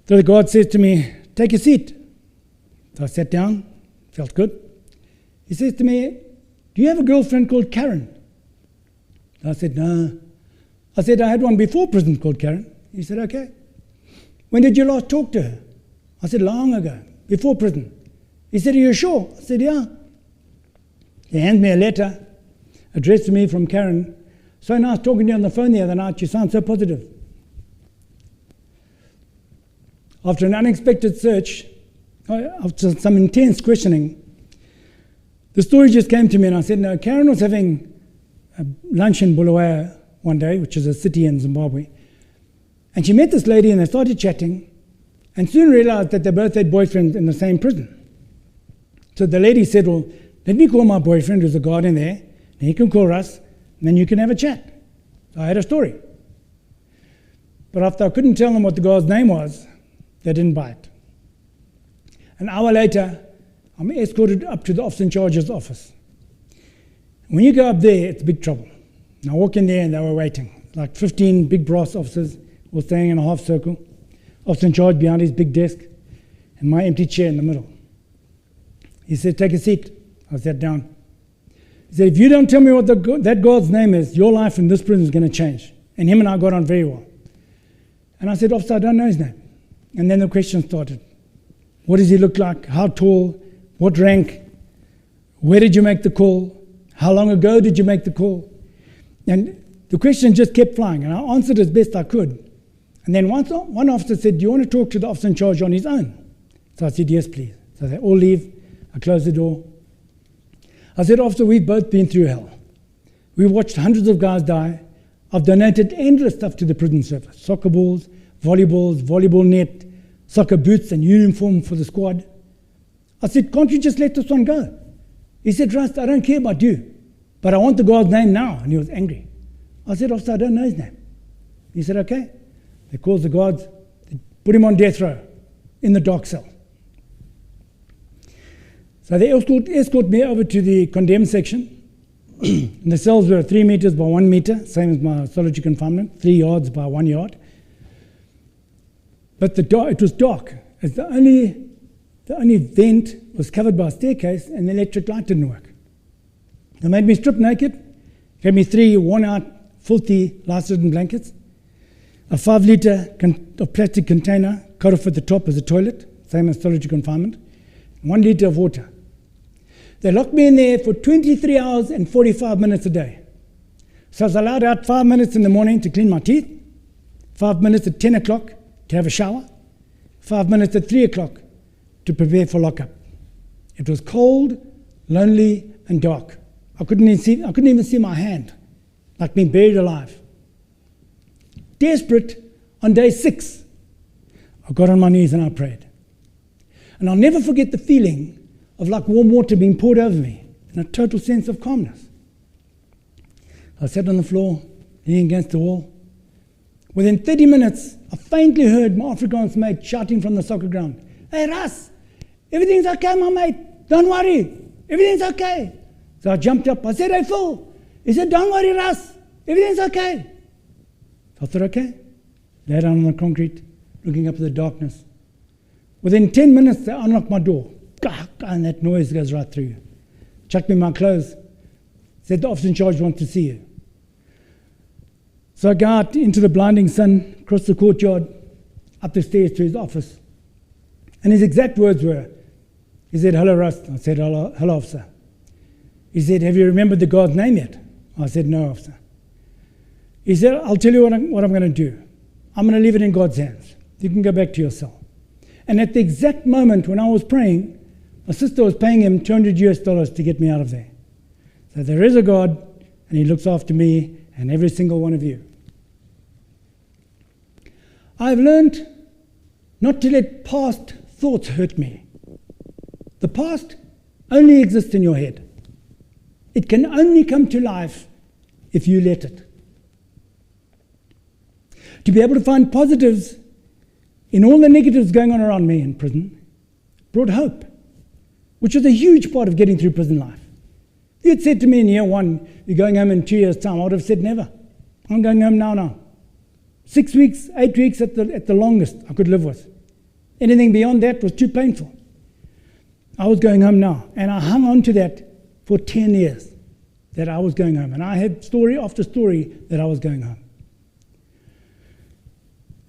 So the guard says to me, "Take a seat." So I sat down, felt good. He says to me, "Do you have a girlfriend called Karen?" I said, "No." I said, "I had one before prison called Karen." He said, "Okay. When did you last talk to her?" I said, "Long ago, before prison." He said, "Are you sure?" I said, "Yeah." He handed me a letter addressed to me from Karen. "So nice talking to you on the phone the other night. You sound so positive." After an unexpected search, after some intense questioning, the story just came to me, and I said, "No, Karen was having a lunch in Bulawayo one day, which is a city in Zimbabwe. And she met this lady, and they started chatting, and soon realized that they both had boyfriends in the same prison. So the lady said, "Well, let me call my boyfriend, who's a guard in there, and he can call us, and then you can have a chat." So I had a story. But after I couldn't tell them what the guard's name was, they didn't buy it. An hour later, I'm escorted up to the officer in charge's office. When you go up there, it's big trouble. And I walk in there, and they were waiting. Like 15 big brass officers were staying in a half circle. Officer in charge behind his big desk, and my empty chair in the middle. He said, "Take a seat." I sat down. He said, "If you don't tell me what that guard's name is, your life in this prison is going to change." And him and I got on very well. And I said, "Officer, I don't know his name." And then the question started. What does he look like? How tall? What rank? Where did you make the call? How long ago did you make the call? And the question just kept flying, and I answered as best I could. And then one officer said, "Do you want to talk to the officer in charge on his own?" So I said, "Yes, please." So they all leave. I close the door. I said, "Officer, we've both been through hell. We've watched hundreds of guys die. I've donated endless stuff to the prison service. Soccer balls, volleyballs, volleyball net, soccer boots and uniform for the squad." I said, "Can't you just let this one go?" He said, "Rust, I don't care about you, but I want the guard's name now." And he was angry. I said, "Officer, I don't know his name." He said, "Okay." They called the guards, they put him on death row in the dark cell. So they escort me over to the condemned section. And the cells were 3 meters by 1 meter, same as my solitary confinement, 3 yards by 1 yard. But it was dark. As the only vent was covered by a staircase, and the electric light didn't work. They made me strip naked, gave me 3 worn-out, filthy, lice-ridden blankets, a 5-liter of plastic container cut off at the top as a toilet, same as solitary confinement, 1 liter of water. They locked me in there for 23 hours and 45 minutes a day. So I was allowed out 5 minutes in the morning to clean my teeth, 5 minutes at 10 o'clock to have a shower, 5 minutes at 3 o'clock to prepare for lockup. It was cold, lonely, and dark. I couldn't even see my hand, like being buried alive. Desperate, on day 6, I got on my knees and I prayed. And I'll never forget the feeling of like warm water being poured over me, and a total sense of calmness. I sat on the floor, leaning against the wall. Within 30 minutes, I faintly heard my Afrikaans mate shouting from the soccer ground, "Hey Ras, everything's okay, my mate. Don't worry, everything's okay." So I jumped up. I said, "Hey Phil." He said, "Don't worry, Ras, everything's okay." So I thought, okay. Lay down on the concrete, looking up at the darkness. Within 10 minutes, they unlocked my door. And that noise goes right through you. Chucked me my clothes. Said, "The officer in charge wants to see you." So I go out into the blinding sun, across the courtyard, up the stairs to his office. And his exact words were, he said, "Hello, Russ." I said, hello, officer." He said, "Have you remembered the guard's name yet?" I said, "No, officer." He said, "I'll tell you what I'm going to do. I'm going to leave it in God's hands. You can go back to your cell." And at the exact moment when I was praying, my sister was paying him $200 to get me out of there. So there is a God, and he looks after me and every single one of you. I've learned not to let past thoughts hurt me. The past only exists in your head. It can only come to life if you let it. To be able to find positives in all the negatives going on around me in prison brought hope, which was a huge part of getting through prison life. If you had said to me in year 1, "You're going home in 2 years' time," I would have said never. I'm going home now. 6 weeks, 8 weeks at the longest I could live with. Anything beyond that was too painful. I was going home now, and I hung on to that for 10 years, that I was going home. And I had story after story that I was going home.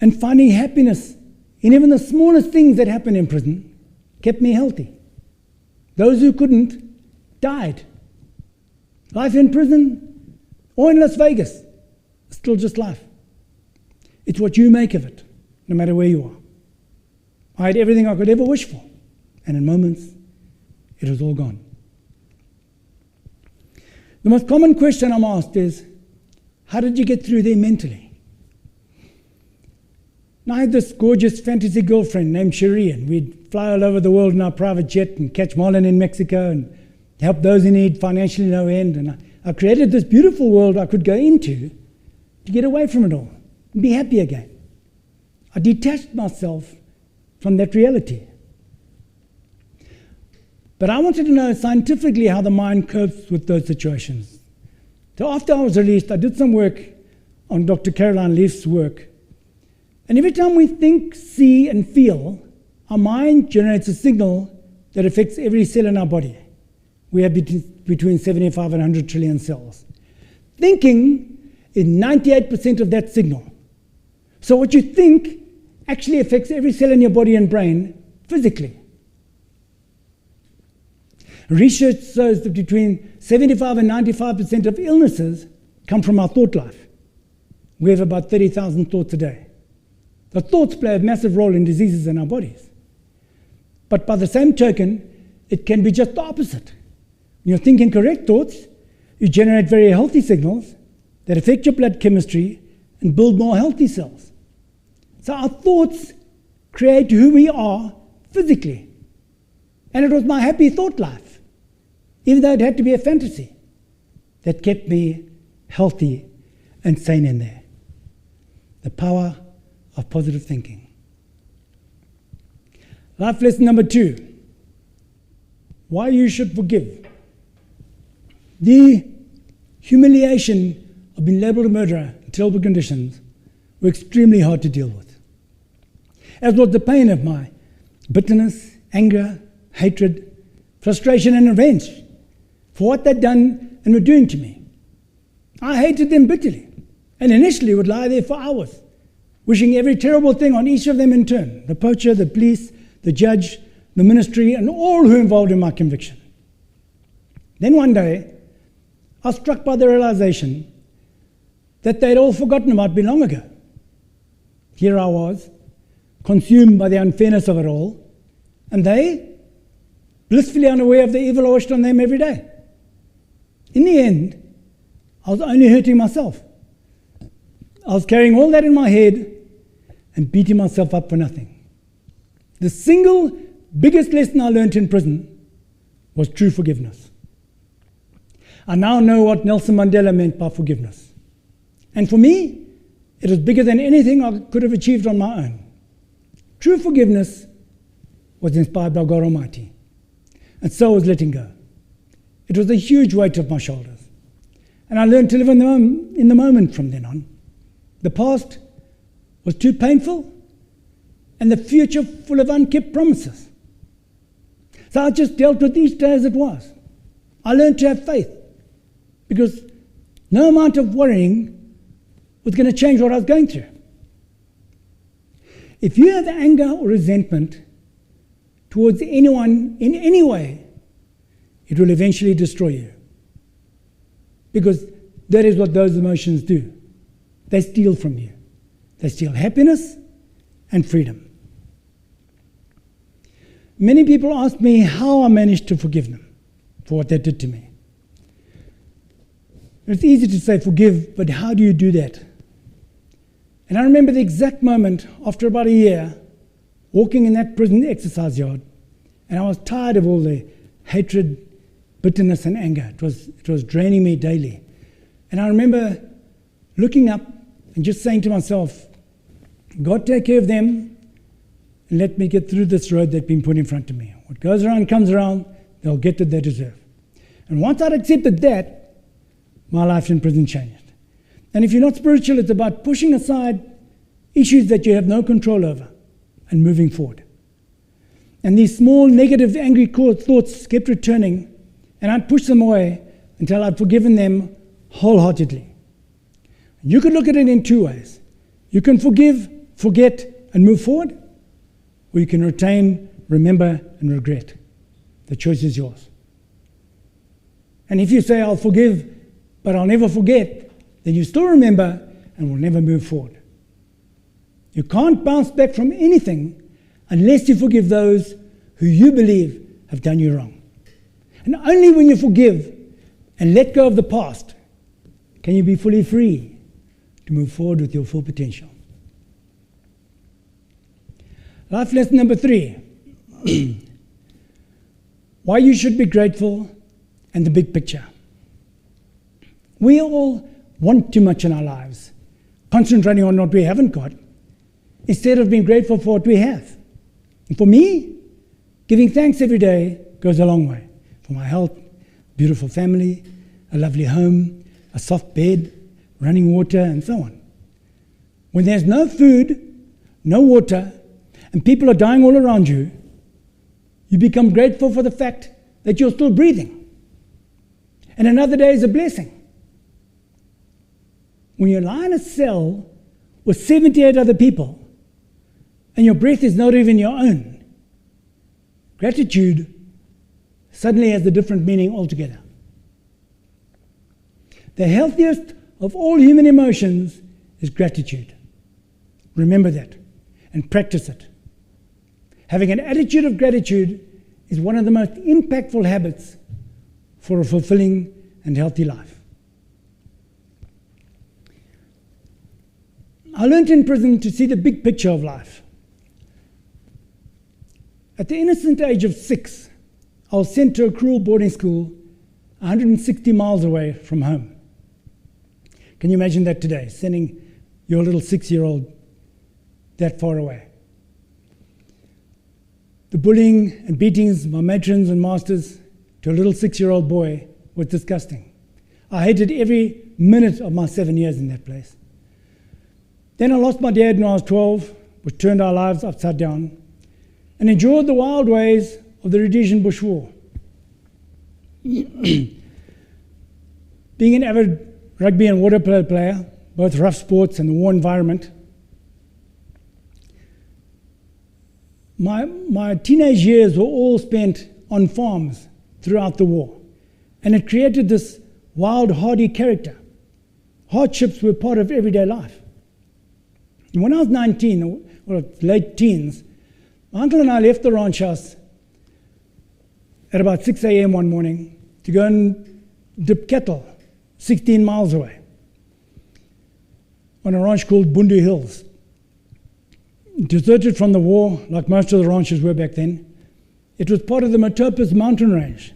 And finding happiness in even the smallest things that happen in prison kept me healthy. Those who couldn't died. Life in prison or in Las Vegas is still just life. It's what you make of it, no matter where you are. I had everything I could ever wish for, and in moments, it was all gone. The most common question I'm asked is, how did you get through there mentally? And I had this gorgeous fantasy girlfriend named Cherie, and we'd fly all over the world in our private jet and catch marlin in Mexico and help those in need financially no end. And I created this beautiful world I could go into to get away from it all and be happy again. I detached myself from that reality. But I wanted to know scientifically how the mind copes with those situations. So after I was released, I did some work on Dr. Caroline Leaf's work. And every time we think, see, and feel, our mind generates a signal that affects every cell in our body. We have between 75 and 100 trillion cells. Thinking is 98% of that signal. So what you think actually affects every cell in your body and brain physically. Research shows that between 75 and 95% of illnesses come from our thought life. We have about 30,000 thoughts a day. The thoughts play a massive role in diseases in our bodies. But by the same token, it can be just the opposite. When you're thinking correct thoughts, you generate very healthy signals that affect your blood chemistry and build more healthy cells. So our thoughts create who we are physically. And it was my happy thought life, even though it had to be a fantasy, that kept me healthy and sane in there. The power of positive thinking. Life lesson number 2, why you should forgive. The humiliation of being labelled a murderer in terrible conditions were extremely hard to deal with, as was the pain of my bitterness, anger, hatred, frustration and revenge for what they'd done and were doing to me. I hated them bitterly, and initially would lie there for hours, wishing every terrible thing on each of them in turn: the poacher, the police, the judge, the ministry, and all who were involved in my conviction. Then one day, I was struck by the realization that they'd all forgotten about me long ago. Here I was, consumed by the unfairness of it all, and they, blissfully unaware of the evil I wished on them every day. In the end, I was only hurting myself. I was carrying all that in my head and beating myself up for nothing. The single biggest lesson I learned in prison was true forgiveness. I now know what Nelson Mandela meant by forgiveness. And for me, it was bigger than anything I could have achieved on my own. True forgiveness was inspired by God Almighty, and so was letting go. It was a huge weight off my shoulders, and I learned to live in the moment from then on. The past was too painful, and the future full of unkept promises. So I just dealt with each day as it was. I learned to have faith, because no amount of worrying was going to change what I was going through. If you have anger or resentment towards anyone in any way, it will eventually destroy you. Because that is what those emotions do. They steal from you. They steal happiness and freedom. Many people ask me how I managed to forgive them for what they did to me. It's easy to say forgive, but how do you do that? And I remember the exact moment after about a year walking in that prison exercise yard, and I was tired of all the hatred, bitterness and anger. It was draining me daily. And I remember looking up and just saying to myself, God, take care of them and let me get through this road that's been put in front of me. What goes around comes around. They'll get what they deserve. And once I'd accepted that, my life in prison changed. And if you're not spiritual, it's about pushing aside issues that you have no control over and moving forward. And these small, negative, angry thoughts kept returning, and I'd push them away until I'd forgiven them wholeheartedly. You could look at it in two ways. You can forgive, forget, and move forward, or you can retain, remember, and regret. The choice is yours. And if you say, I'll forgive, but I'll never forget, then you still remember and will never move forward. You can't bounce back from anything unless you forgive those who you believe have done you wrong. And only when you forgive and let go of the past can you be fully free to move forward with your full potential. Life lesson number 3. Why you should be grateful and the big picture. We all want too much in our lives, concentrating on what we haven't got, instead of being grateful for what we have. And for me, giving thanks every day goes a long way. For my health, beautiful family, a lovely home, a soft bed, running water, and so on. When there's no food, no water, and people are dying all around you, you become grateful for the fact that you're still breathing. And another day is a blessing. When you lie in a cell with 78 other people and your breath is not even your own, gratitude suddenly has a different meaning altogether. The healthiest of all human emotions is gratitude. Remember that and practice it. Having an attitude of gratitude is one of the most impactful habits for a fulfilling and healthy life. I learned in prison to see the big picture of life. At the innocent age of 6, I was sent to a cruel boarding school 160 miles away from home. Can you imagine that today, sending your little 6-year-old that far away? The bullying and beatings of my matrons and masters to a little 6-year-old boy was disgusting. I hated every minute of my 7 years in that place. Then I lost my dad when I was 12, which turned our lives upside down, and endured the wild ways of the Rhodesian Bush War. Being an avid rugby and water polo player, both rough sports and the war environment, my teenage years were all spent on farms throughout the war, and it created this wild, hardy character. Hardships were part of everyday life. And when I was 19, or late teens, my uncle and I left the ranch house at about 6 a.m. one morning to go and dip cattle 16 miles away on a ranch called Bundu Hills. Deserted from the war, like most of the ranches were back then. It was part of the Matopus mountain range,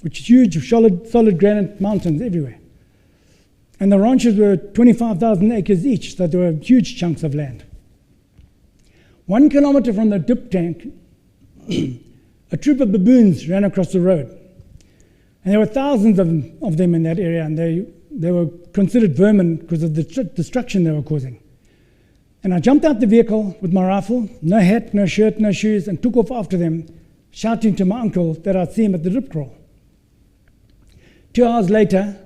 which is huge, solid granite mountains everywhere. And the ranches were 25,000 acres each, so there were huge chunks of land. 1 kilometer from the dip tank, a troop of baboons ran across the road. And there were thousands of them in that area, and they were considered vermin because of the destruction they were causing. And I jumped out the vehicle with my rifle, no hat, no shirt, no shoes, and took off after them, shouting to my uncle that I'd see him at the dip crawl. 2 hours later,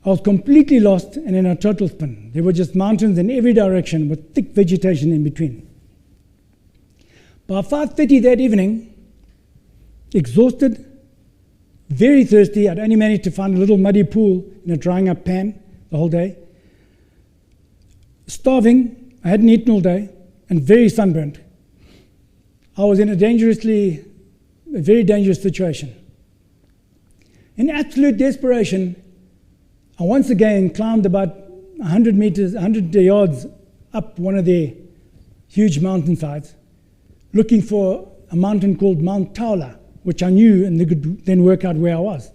I was completely lost and in a total spin. There were just mountains in every direction with thick vegetation in between. By 5:30 that evening, exhausted, very thirsty, I'd only managed to find a little muddy pool in a drying up pan the whole day. Starving, I hadn't eaten all day, and very sunburnt. I was in a very dangerous situation. In absolute desperation, I once again climbed about 100 yards up one of the huge mountainsides, looking for a mountain called Mount Taula, which I knew and they could then work out where I was.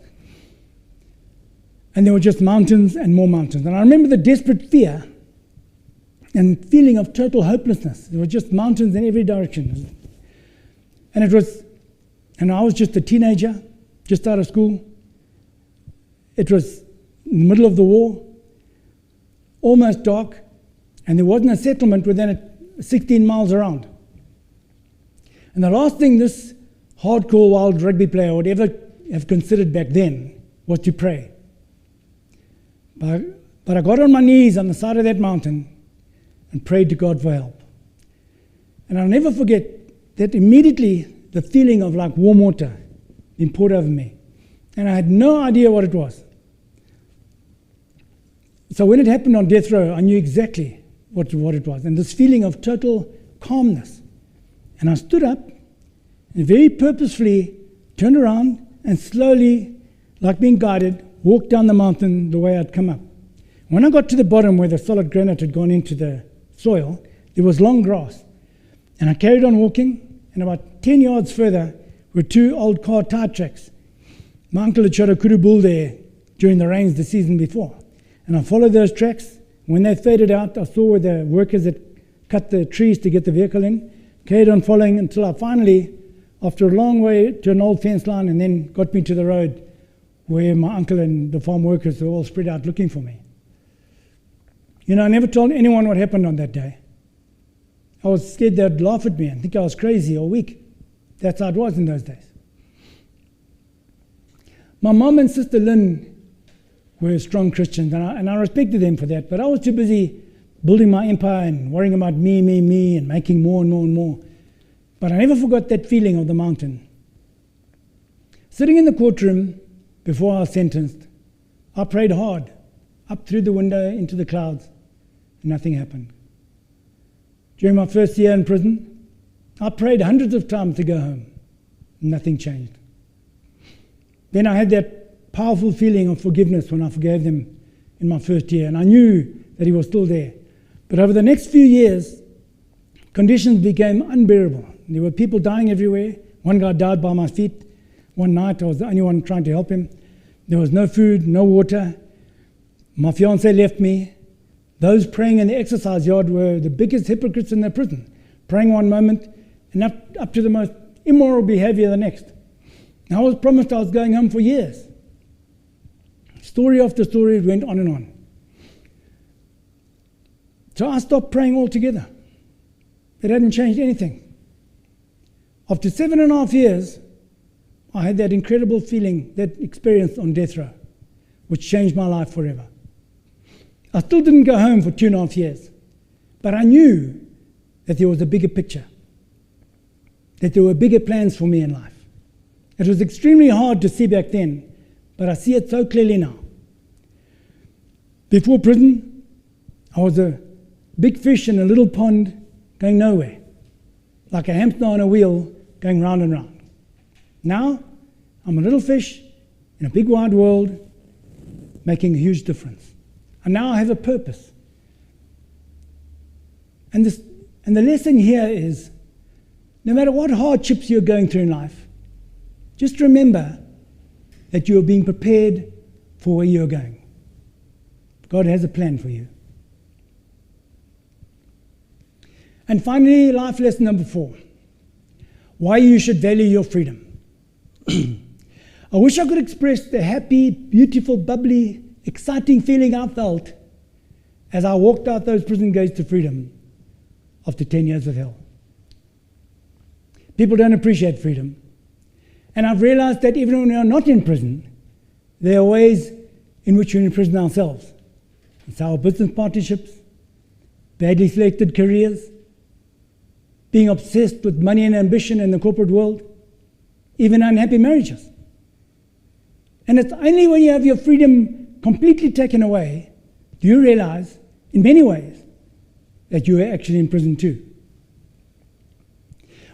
And there were just mountains and more mountains. And I remember the desperate fear and feeling of total hopelessness. There were just mountains in every direction. And I was just a teenager, just out of school. It was in the middle of the war, almost dark, and there wasn't a settlement within 16 miles around. And the last thing this hardcore wild rugby player would ever have considered back then was to pray. But I got on my knees on the side of that mountain and prayed to God for help. And I'll never forget that immediately the feeling of like warm water being poured over me. And I had no idea what it was. So when it happened on death row, I knew exactly what it was. And this feeling of total calmness. And I stood up and very purposefully turned around and slowly, like being guided, walked down the mountain the way I'd come up. When I got to the bottom where the solid granite had gone into the soil, there was long grass. And I carried on walking, and about 10 yards further were 2 old car tire tracks. My uncle had shot a kudu bull there during the rains the season before. And I followed those tracks. When they faded out, I saw where the workers had cut the trees to get the vehicle in. Carried on following until I finally, after a long way to an old fence line, and then got me to the road where my uncle and the farm workers were all spread out looking for me. You know, I never told anyone what happened on that day. I was scared they'd laugh at me and think I was crazy or weak. That's how it was in those days. My mom and sister Lynn were strong Christians, and I respected them for that, but I was too busy building my empire and worrying about me, and making more and more and more. But I never forgot that feeling of the mountain. Sitting in the courtroom before I was sentenced, I prayed hard, up through the window into the clouds, and nothing happened. During my first year in prison, I prayed hundreds of times to go home, and nothing changed. Then I had that powerful feeling of forgiveness when I forgave them in my first year, and I knew that he was still there. But over the next few years, conditions became unbearable. There were people dying everywhere. One guy died by my feet. One night, I was the only one trying to help him. There was no food, no water. My fiancée left me. Those praying in the exercise yard were the biggest hypocrites in the prison, praying one moment and up to the most immoral behavior the next. And I was promised I was going home for years. Story after story, it went on and on. So I stopped praying altogether. It hadn't changed anything. After 7.5 years, I had that incredible feeling, that experience on death row, which changed my life forever. I still didn't go home for 2.5 years, but I knew that there was a bigger picture, that there were bigger plans for me in life. It was extremely hard to see back then, but I see it so clearly now. Before prison, I was a big fish in a little pond going nowhere, like a hamster on a wheel going round and round. Now, I'm a little fish in a big wide world, making a huge difference. And now I have a purpose. And the lesson here is, no matter what hardships you're going through in life, just remember that you are being prepared for where you're going. God has a plan for you. And finally, life lesson number 4. Why you should value your freedom. I wish I could express the happy, beautiful, bubbly, exciting feeling I felt as I walked out those prison gates to freedom after 10 years of hell. People don't appreciate freedom. And I've realized that even when we are not in prison, there are ways in which we imprison ourselves. It's our business partnerships, badly selected careers, being obsessed with money and ambition in the corporate world, even unhappy marriages. And it's only when you have your freedom completely taken away do you realize, in many ways, that you are actually in prison too.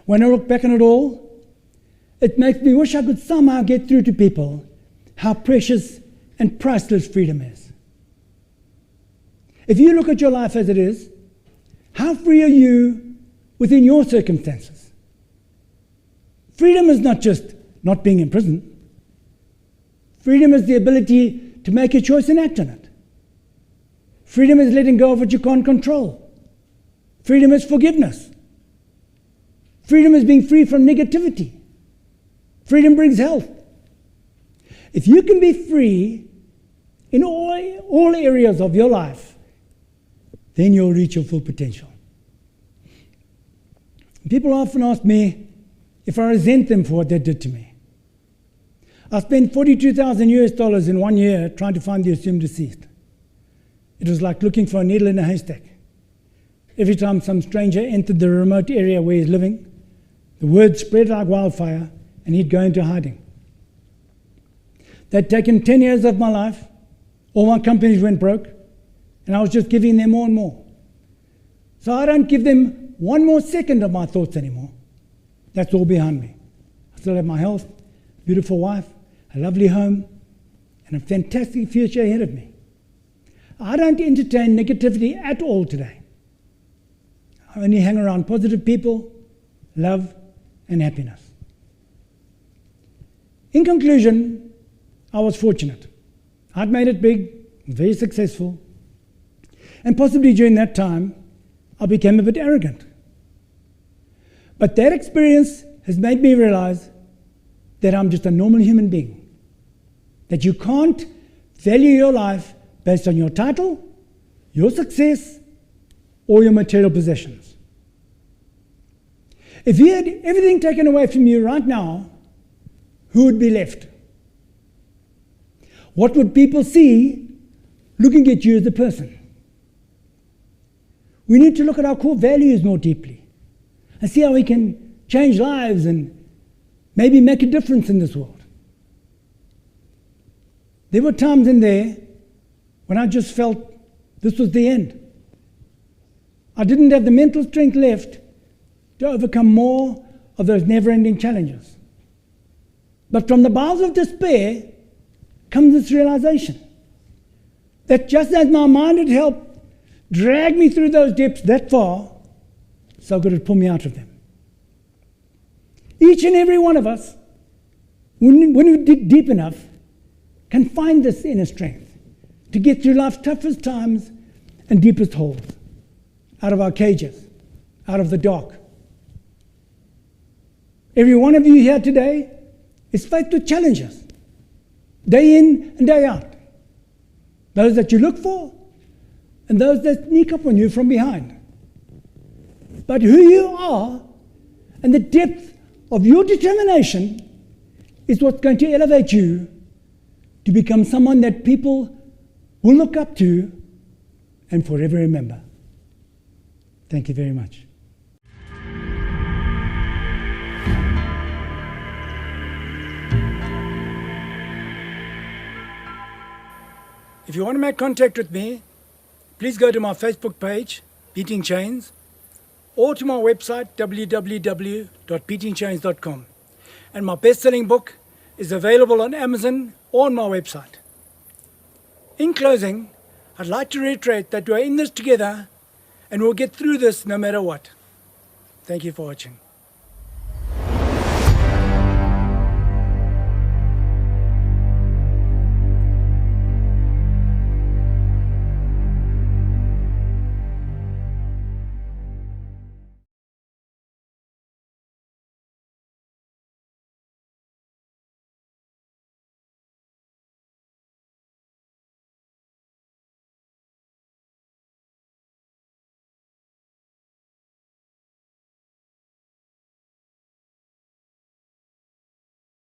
When I look back on it all, it makes me wish I could somehow get through to people how precious and priceless freedom is. If you look at your life as it is, how free are you within your circumstances? Freedom is not just not being in prison. Freedom is the ability to make a choice and act on it. Freedom is letting go of what you can't control. Freedom is forgiveness. Freedom is being free from negativity. Freedom brings health. If you can be free in all areas of your life, then you'll reach your full potential. People often ask me if I resent them for what they did to me. I spent $42,000 in 1 year trying to find the assumed deceased. It was like looking for a needle in a haystack. Every time some stranger entered the remote area where he's living, the word spread like wildfire and he'd go into hiding. They'd taken 10 years of my life, all my companies went broke, and I was just giving them more and more. So I don't give them one more second of my thoughts anymore. That's all behind me. I still have my health, a beautiful wife, a lovely home, and a fantastic future ahead of me. I don't entertain negativity at all today. I only hang around positive people, love, and happiness. In conclusion, I was fortunate. I'd made it big, very successful, and possibly during that time, I became a bit arrogant. But that experience has made me realize that I'm just a normal human being, that you can't value your life based on your title, your success, or your material possessions. If you had everything taken away from you right now, who would be left? What would people see looking at you as a person? We need to look at our core values more deeply and see how we can change lives and maybe make a difference in this world. There were times in there when I just felt this was the end. I didn't have the mental strength left to overcome more of those never-ending challenges. But from the bowels of despair comes this realization that just as my mind had helped drag me through those depths that far, so could it pull me out of them. Each and every one of us, when we dig deep enough, can find this inner strength to get through life's toughest times and deepest holes, out of our cages, out of the dark. Every one of you here today is faced with challenges, day in and day out. those that you look for, and those that sneak up on you from behind. But who you are and the depth of your determination is what's going to elevate you to become someone that people will look up to and forever remember. Thank you very much. If you want to make contact with me, please go to my Facebook page, Beating Chains, or to my website, www.beatingchains.com. And my best-selling book is available on Amazon or on my website. In closing, I'd like to reiterate that we're in this together and we'll get through this no matter what. Thank you for watching.